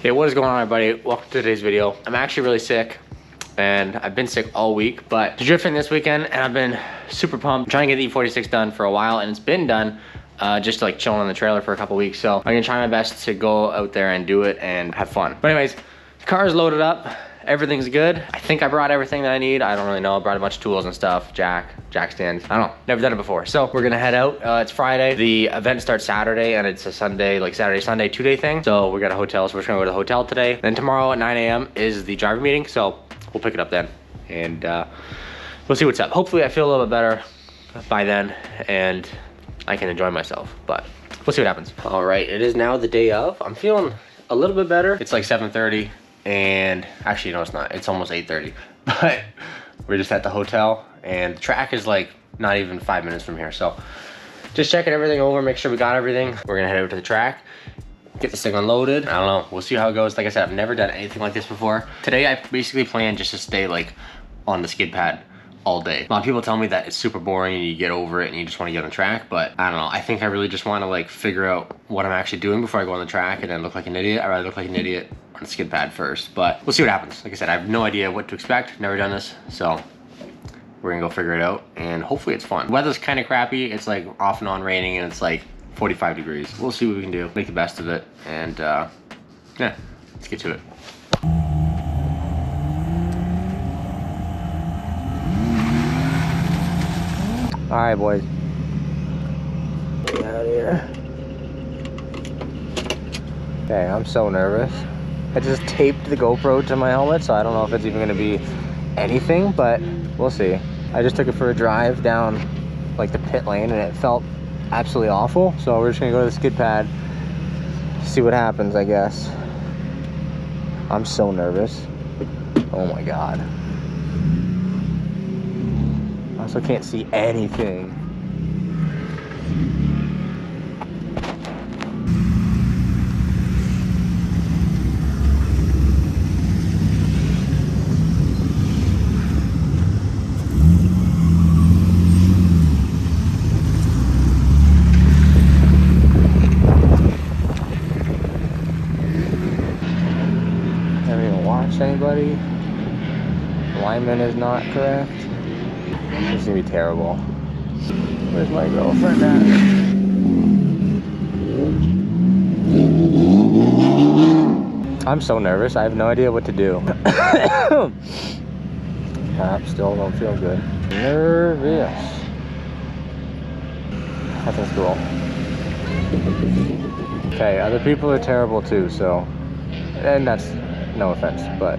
Hey, what is going on, everybody? Welcome to today's video. I'm actually really sick, and I've been sick all week, but drifting this weekend, and I've been super pumped. I'm trying to get the e46 done for a while, and it's been done, just like chilling on the trailer for a couple weeks. So I'm gonna try my best to go out there and do it and have fun. But anyways, the car is loaded up. Everything's good. I think I brought everything that I need. I don't really know. I brought a bunch of tools and stuff. Jack stands. I don't know. Never done it before. So we're gonna head out. It's Friday. The event starts Saturday, and it's a Sunday, like Saturday, Sunday, 2-day thing. So we got a hotel, so we're just gonna go to the hotel today. Then tomorrow at 9 a.m. is the driver meeting, so we'll pick it up then. And we'll see what's up. Hopefully I feel a little bit better by then, and I can enjoy myself, but we'll see what happens. All right, it is now the day of. I'm feeling a little bit better. It's like 7:30. And actually, no, it's not. It's almost 8:30. But we're just at the hotel, and the track is like not even 5 minutes from here. So just checking everything over, make sure we got everything. We're gonna head over to the track, get this thing unloaded. I don't know, we'll see how it goes. Like I said, I've never done anything like this before. Today, I basically plan just to stay like on the skid pad all day. A lot of people tell me that it's super boring and you get over it and you just want to get on the track, but I don't know. I think I really just want to like figure out what I'm actually doing before I go on the track and then look like an idiot. I'd rather look like an idiot on the skid pad first, but we'll see what happens. Like I said, I have no idea what to expect. Never done this, so we're gonna go figure it out, and hopefully it's fun. The weather's kind of crappy. It's like off and on raining, and it's like 45 degrees. We'll see what we can do. Make the best of it, and yeah, let's get to it. All right, boys. Get out of here. Okay, I'm so nervous. I just taped the GoPro to my helmet, so I don't know if it's even gonna be anything, but we'll see. I just took it for a drive down like the pit lane, and it felt absolutely awful. So we're just gonna go to the skid pad, see what happens, I guess. I'm so nervous. Oh my God. I also can't see anything. Anybody? Alignment is not correct. This is gonna be terrible. Where's my girlfriend at? I'm so nervous. I have no idea what to do. Still don't feel good. Nervous. Nothing's cool. Okay, other people are terrible too, so, and that's no offense, but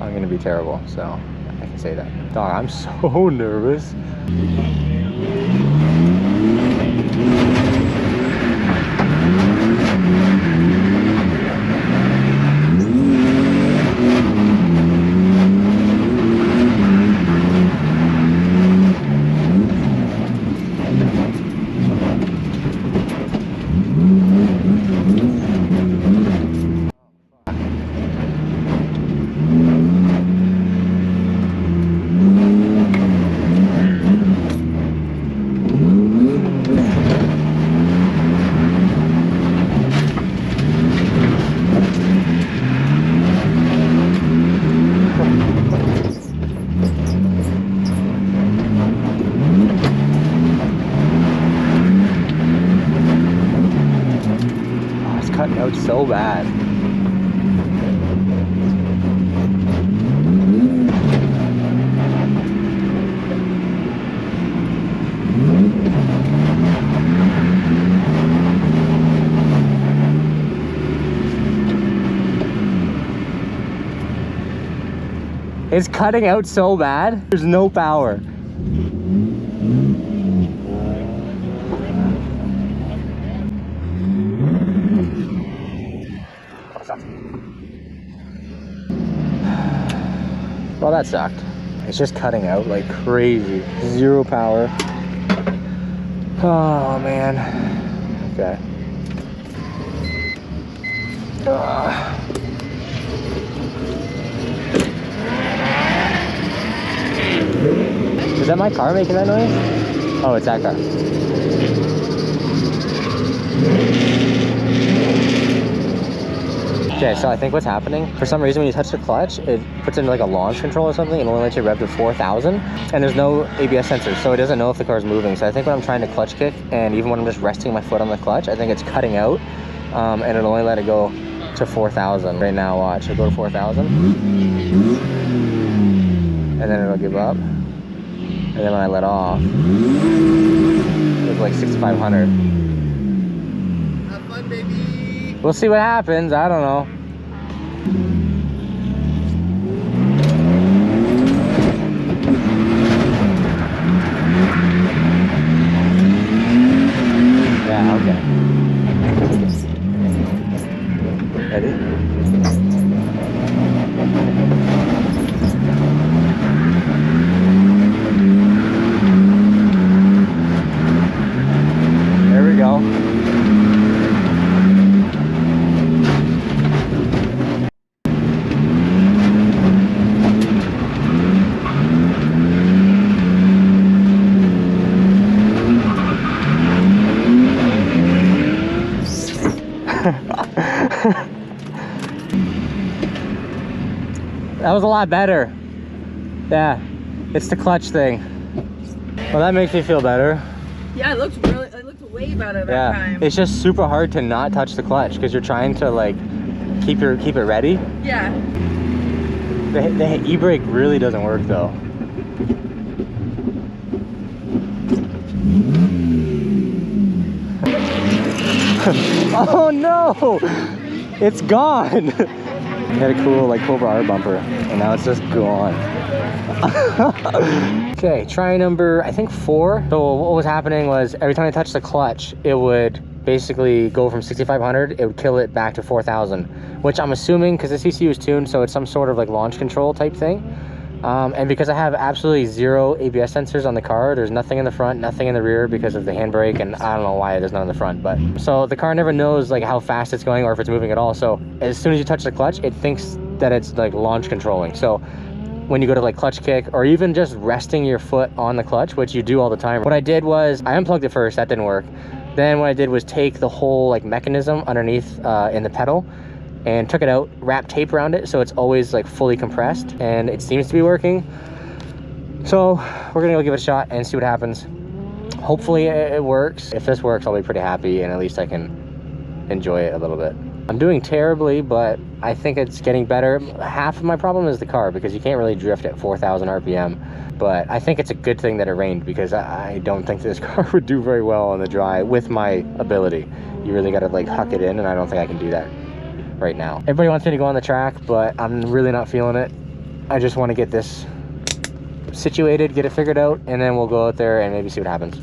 I'm gonna be terrible, so I can say that. Dog, I'm so nervous. Cutting out so bad. It's cutting out so bad. There's no power. Well, that sucked. It's just cutting out like crazy. Zero power. Oh, man. Okay. Is that my car making that noise? Oh, it's that car. Okay, so I think what's happening, for some reason when you touch the clutch, it puts into like a launch control or something and only lets you rev to 4,000, and there's no ABS sensor, so it doesn't know if the car is moving. So I think when I'm trying to clutch kick, and even when I'm just resting my foot on the clutch, I think it's cutting out, and it'll only let it go to 4,000. Right now, watch, it'll go to 4,000, and then it'll give up, and then when I let off, it's like 6,500. Have fun, baby. We'll see what happens. I don't know. Yeah, okay. Ready? There we go. That was a lot better. Yeah, it's the clutch thing. Well, that makes me feel better. Yeah, it looked way better that time. It's just super hard to not touch the clutch because you're trying to like keep it ready. Yeah. The e-brake really doesn't work though. Oh no! It's gone! It had a cool like Cobra R bumper, and now it's just gone. Okay, try number, I think 4. So what was happening was every time I touched the clutch, it would basically go from 6,500, it would kill it back to 4,000, which I'm assuming, because the CCU is tuned, so it's some sort of like launch control type thing. And because I have absolutely 0 ABS sensors on the car, there's nothing in the front, nothing in the rear because of the handbrake, and I don't know why there's none in the front, but so the car never knows like how fast it's going or if it's moving at all. So as soon as you touch the clutch, it thinks that it's like launch controlling. So when you go to like clutch kick or even just resting your foot on the clutch, which you do all the time, what I did was I unplugged it first. That didn't work. Then what I did was take the whole like mechanism underneath in the pedal and took it out, wrapped tape around it so it's always like fully compressed, and it seems to be working. So we're gonna go give it a shot and see what happens. Hopefully it works. If this works, I'll be pretty happy, and at least I can enjoy it a little bit. I'm doing terribly, but I think it's getting better. Half of my problem is the car, because you can't really drift at 4,000 RPM. But I think it's a good thing that it rained, because I don't think this car would do very well on the dry with my ability. You really gotta like huck it in, and I don't think I can do that right now. Everybody wants me to go on the track, but I'm really not feeling it. I just want to get this situated, get it figured out, and then we'll go out there and maybe see what happens.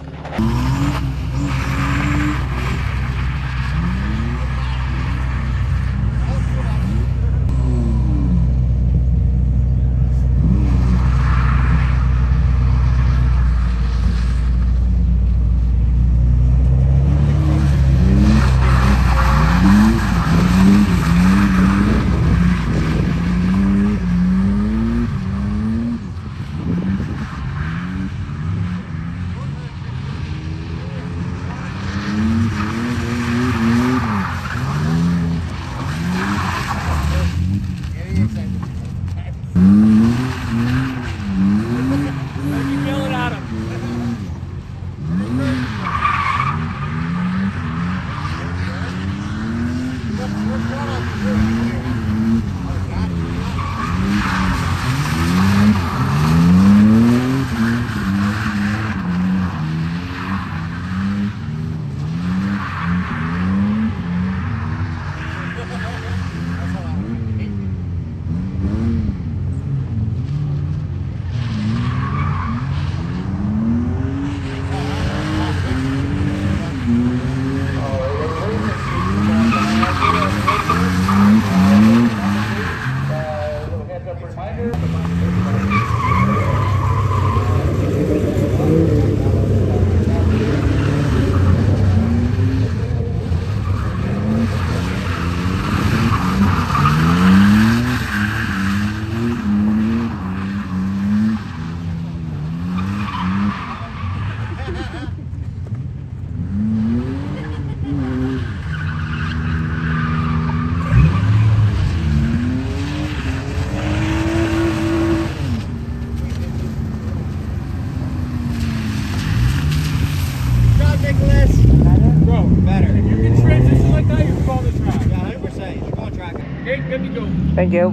Okay, good to go. Thank you.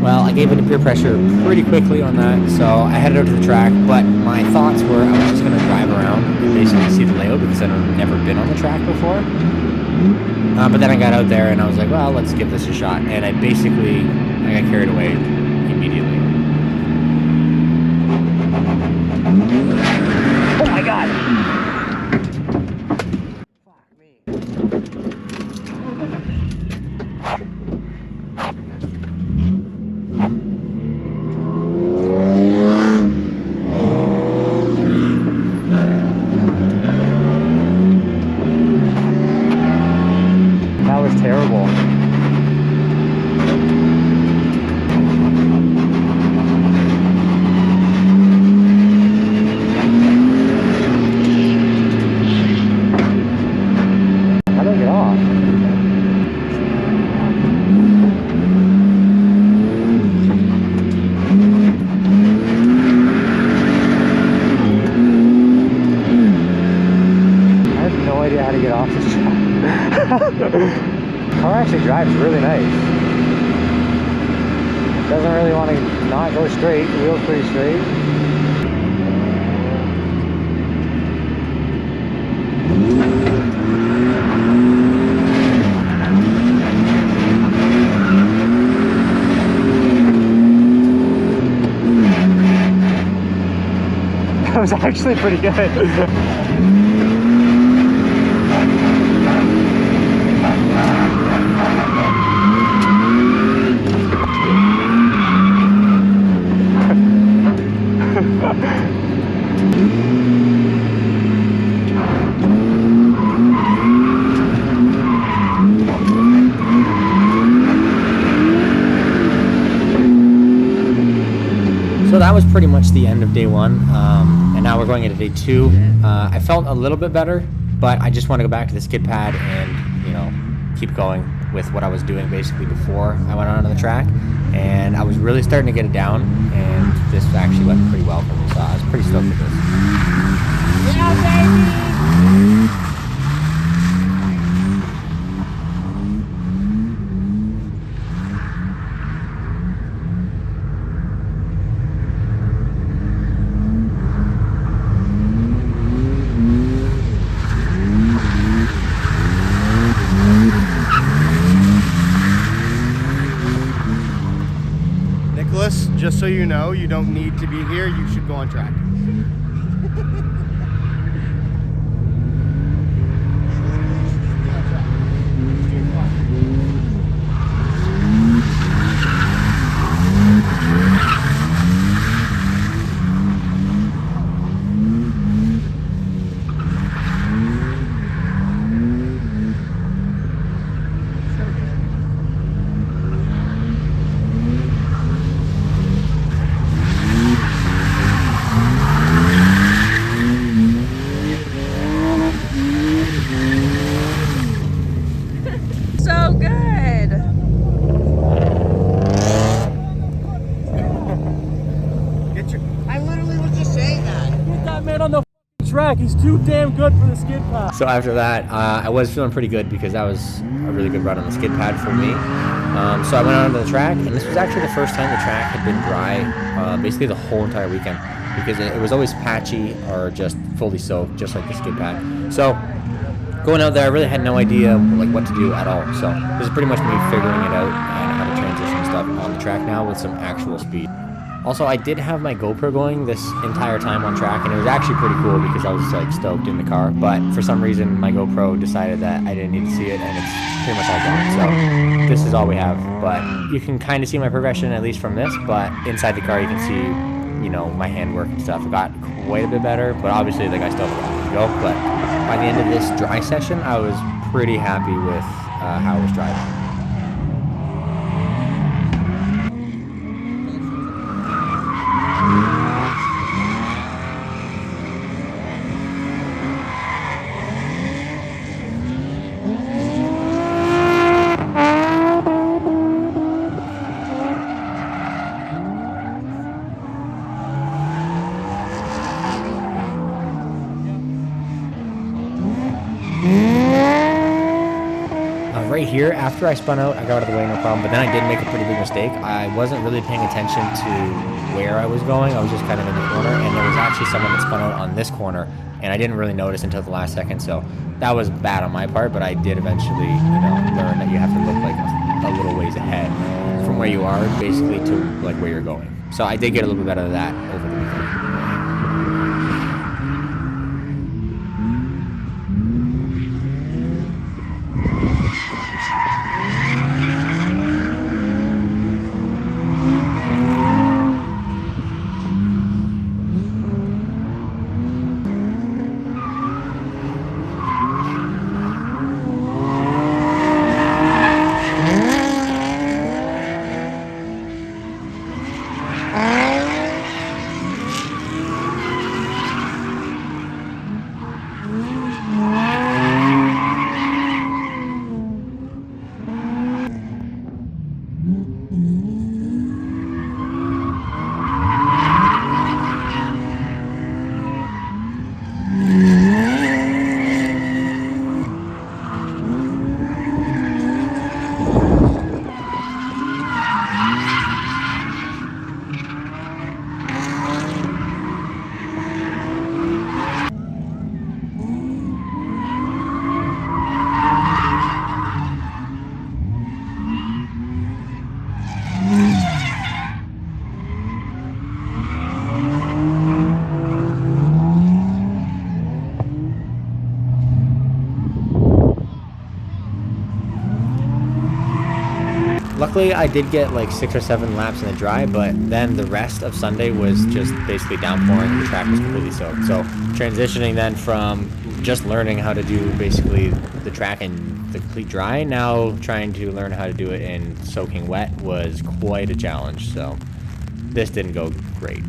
Well, I gave into peer pressure pretty quickly on that, so I headed out to the track, but my thoughts were I was just going to drive around and basically see the layout because I've never been on the track before. But then I got out there and I was like, well, let's give this a shot. And I got carried away immediately. Oh my God! Fuck me. That was terrible. How do I get off? I have no idea how to get off this track. Car actually drives really nice. Doesn't really want to not go straight. The wheel's pretty straight. That was actually pretty good. So that was pretty much the end of day one, and now we're going into day two. I felt a little bit better, but I just want to go back to the skid pad and, you know, keep going with what I was doing basically before I went on the track. And I was really starting to get it down, and this actually went pretty well for me, so I was pretty stoked with this. Yeah, baby! Nicholas, just so you know, you don't need to be here. You should go on track. So good. I literally was just saying that. Get that man on the track. He's too damn good for the skid pad. So after that, I was feeling pretty good because that was a really good run on the skid pad for me. So I went out onto the track, and this was actually the first time the track had been dry basically the whole entire weekend, because it was always patchy or just fully soaked, just like the skid pad. So going out there, I really had no idea like what to do at all. So this is pretty much me figuring it out and how to transition stuff on the track now with some actual speed. Also, I did have my GoPro going this entire time on track, and it was actually pretty cool because I was like stoked in the car. But for some reason, my GoPro decided that I didn't need to see it, and it's pretty much all gone. So this is all we have. But you can kind of see my progression, at least from this. But inside the car, you can see, you know, my handwork and stuff. It got quite a bit better, but obviously, like, I still have a lot to go. But by the end of this dry session, I was pretty happy with how it was driving. Right here, after I spun out, I got out of the way, no problem. But then I did make a pretty big mistake. I wasn't really paying attention to where I was going. I was just kind of in the corner, and there was actually someone that spun out on this corner, and I didn't really notice until the last second. So that was bad on my part, but I did eventually, learn that you have to look like a little ways ahead from where you are, basically, to like where you're going. So I did get a little bit better of that over the weekend. Luckily, I did get like 6 or 7 laps in the dry, but then the rest of Sunday was just basically downpouring. The track was completely soaked. So transitioning then from just learning how to do basically the track in the complete dry, now trying to learn how to do it in soaking wet was quite a challenge. So this didn't go great.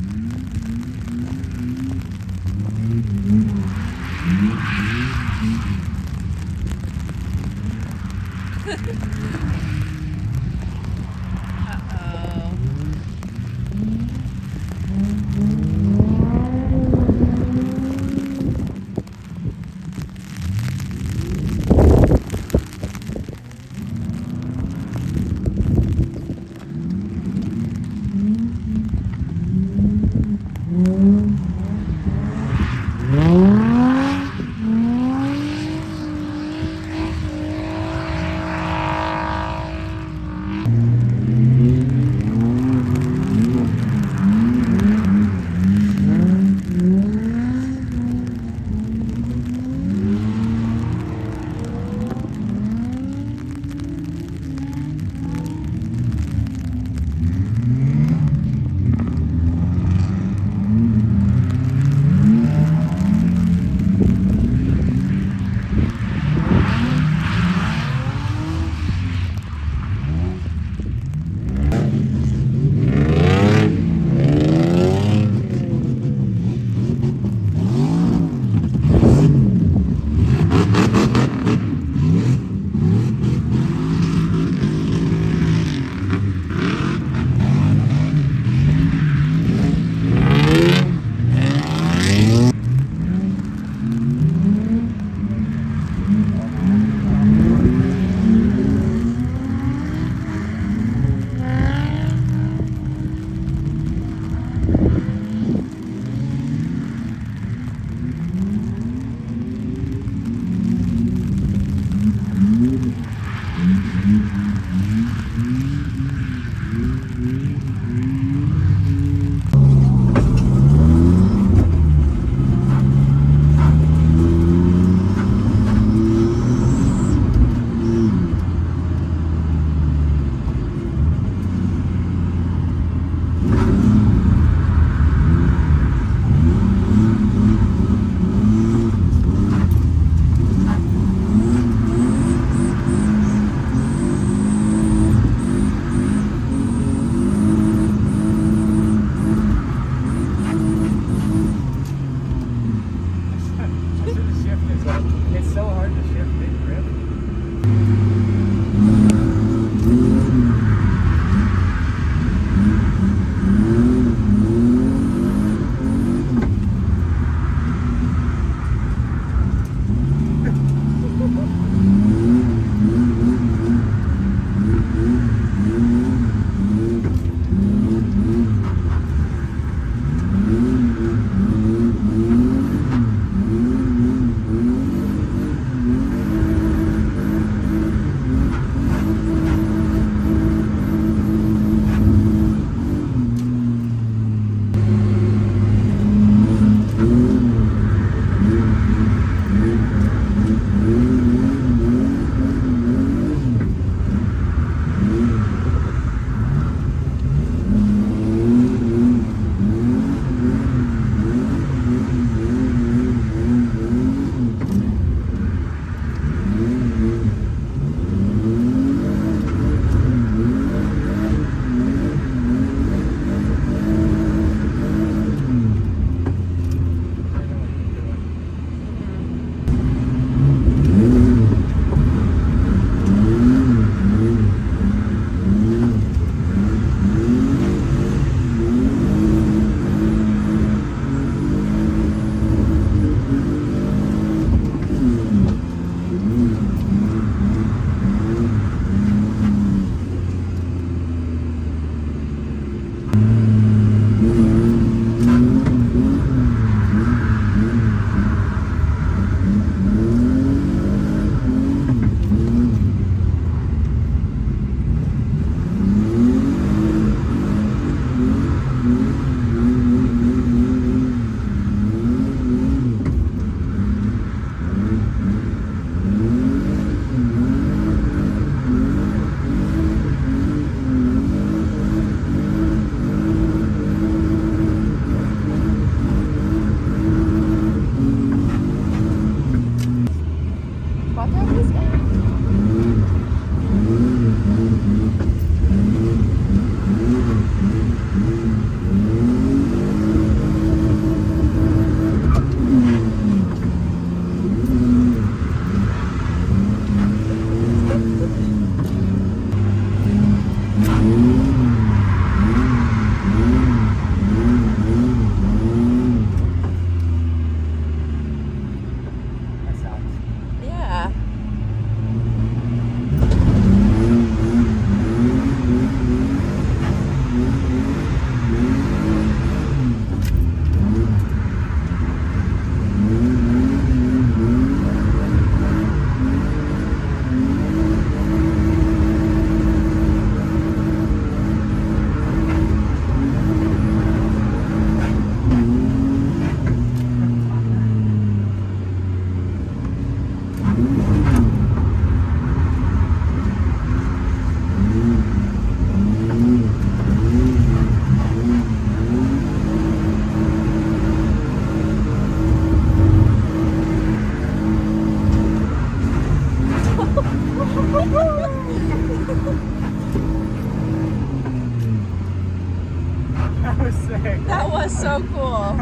sick. That was so cool.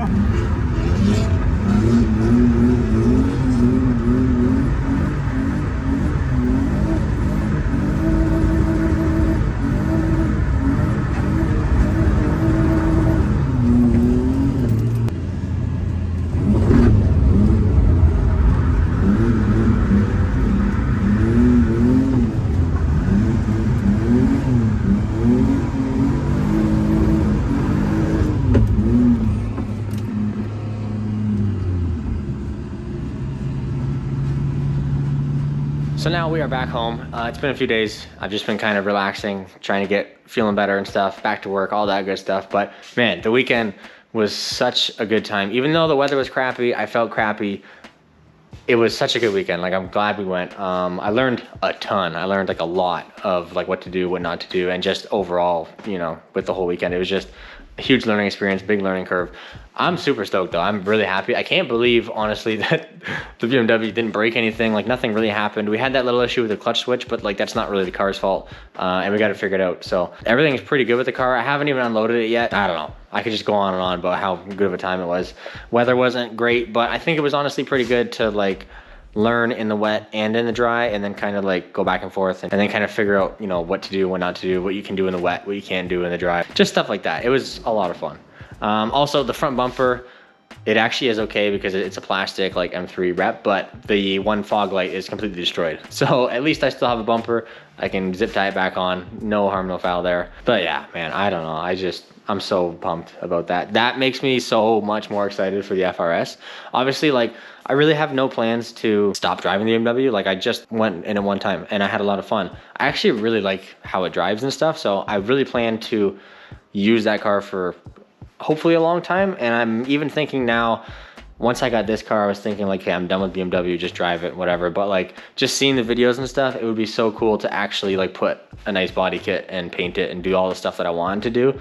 So now we are back home. It's been a few days. I've just been kind of relaxing, trying to get feeling better and stuff, back to work, all that good stuff. But man, the weekend was such a good time. Even though the weather was crappy, I felt crappy. It was such a good weekend. Like, I'm glad we went. I learned a ton. I learned like a lot of like what to do, what not to do, and just overall, you know, with the whole weekend, it was just a huge learning experience, big learning curve. I'm super stoked though. I'm really happy. I can't believe, honestly, that the BMW didn't break anything. Like, nothing really happened. We had that little issue with the clutch switch, but like, that's not really the car's fault. And we got it figured out. So everything is pretty good with the car. I haven't even unloaded it yet. I don't know. I could just go on and on about how good of a time it was. Weather wasn't great, but I think it was honestly pretty good to like learn in the wet and in the dry, and then kind of like go back and forth and then kind of figure out, you know, what to do, what not to do, what you can do in the wet, what you can't do in the dry, just stuff like that. It was a lot of fun. Also, the front bumper, it actually is okay because it's a plastic like M3 rep, but the one fog light is completely destroyed. So at least I still have a bumper. I can zip tie it back on. No harm, no foul there. But yeah, man, I don't know. I'm so pumped about that. That makes me so much more excited for the FRS. Obviously, like, I really have no plans to stop driving the BMW. Like, I just went in it one time and I had a lot of fun. I actually really like how it drives and stuff. So I really plan to use that car for hopefully a long time. And I'm even thinking now, once I got this car, I was thinking like, hey, I'm done with BMW, just drive it, whatever. But like, just seeing the videos and stuff, it would be so cool to actually like put a nice body kit and paint it and do all the stuff that I wanted to do.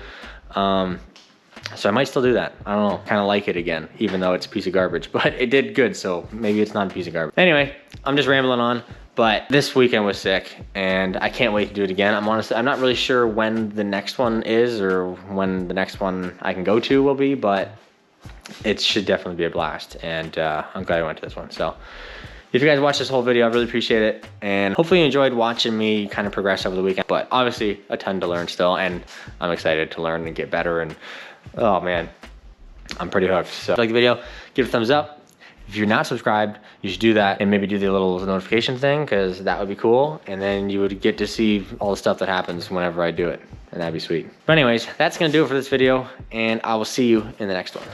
So I might still do that. I don't know, kind of like it again, even though it's a piece of garbage, but it did good. So maybe it's not a piece of garbage. Anyway, I'm just rambling on, but this weekend was sick and I can't wait to do it again. I'm not really sure when the next one is or when the next one I can go to will be, but it should definitely be a blast. And I'm glad I went to this one. So if you guys watched this whole video, I really appreciate it. And hopefully you enjoyed watching me kind of progress over the weekend, but obviously a ton to learn still. And I'm excited to learn and get better. And oh man, I'm pretty hooked. So if you like the video, give it a thumbs up. If you're not subscribed, you should do that and maybe do the little notification thing, because that would be cool. And then you would get to see all the stuff that happens whenever I do it. And that'd be sweet. But anyways, that's gonna do it for this video. And I will see you in the next one.